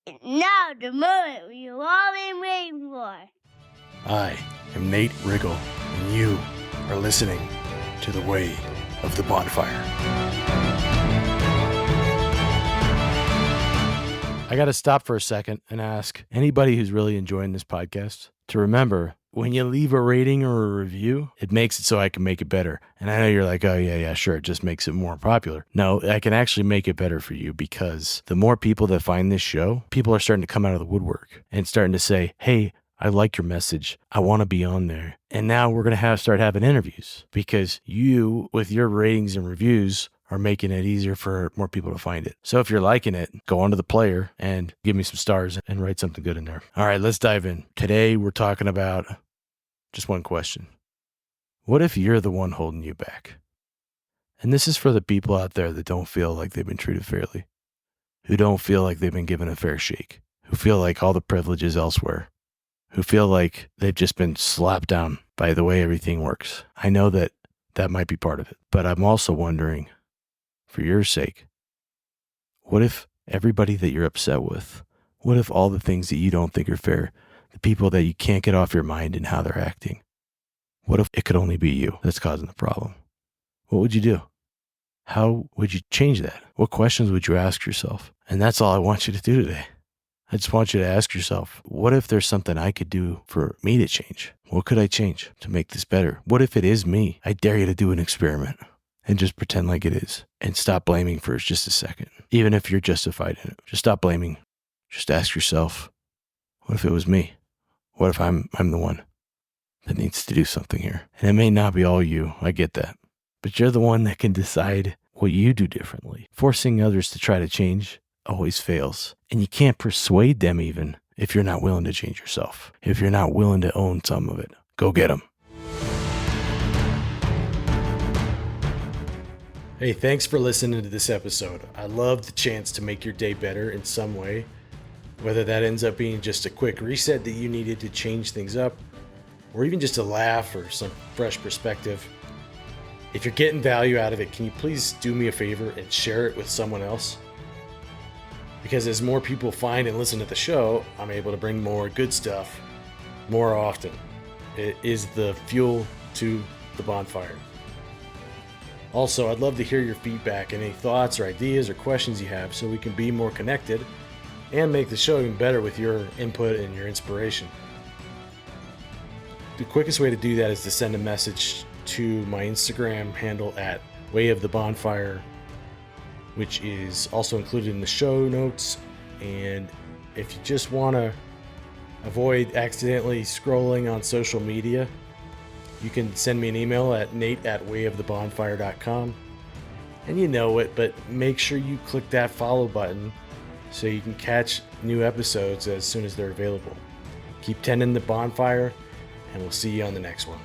Now the moment we've all been waiting for. I am Nate Riggle, and you are listening to The Way of the Bonfire. I got to stop for a second and ask anybody who's really enjoying this podcast to remember, when you leave a rating or a review, it makes it so I can make it better. And I know you're like, oh, yeah, sure. It just makes it more popular. No, I can actually make it better for you, because the more people that find this show, people are starting to come out of the woodwork and starting to say, hey, I like your message. I want to be on there. And now we're going to start having interviews, because you, with your ratings and reviews, are making it easier for more people to find it. So if you're liking it, go onto the player and give me some stars and write something good in there. All right, let's dive in. Today, we're talking about just one question. What if you're the one holding you back? And this is for the people out there that don't feel like they've been treated fairly, who don't feel like they've been given a fair shake, who feel like all the privilege is elsewhere, who feel like they've just been slapped down by the way everything works. I know that might be part of it, but I'm also wondering, for your sake, what if everybody that you're upset with, what if all the things that you don't think are fair, the people that you can't get off your mind and how they're acting, what if it could only be you that's causing the problem? What would you do? How would you change that? What questions would you ask yourself? And that's all I want you to do today. I just want you to ask yourself, what if there's something I could do for me to change? What could I change to make this better? What if it is me? I dare you to do an experiment and just pretend like it is, and stop blaming for just a second. Even if you're justified in it, just stop blaming. Just ask yourself, what if it was me? What if I'm the one that needs to do something here? And it may not be all you, I get that, but you're the one that can decide what you do differently. Forcing others to try to change always fails. And you can't persuade them even if you're not willing to change yourself. If you're not willing to own some of it, go get them. Hey, thanks for listening to this episode. I love the chance to make your day better in some way, whether that ends up being just a quick reset that you needed to change things up, or even just a laugh or some fresh perspective. If you're getting value out of it, can you please do me a favor and share it with someone else? Because as more people find and listen to the show, I'm able to bring more good stuff more often. It is the fuel to the bonfire. Also, I'd love to hear your feedback and any thoughts or ideas or questions you have, so we can be more connected and make the show even better with your input and your inspiration. The quickest way to do that is to send a message to my Instagram handle at Way of the Bonfire, which is also included in the show notes. And if you just want to avoid accidentally scrolling on social media, you can send me an email at nate@wayofthebonfire.com. And you know it, but make sure you click that follow button so you can catch new episodes as soon as they're available. Keep tending the bonfire, and we'll see you on the next one.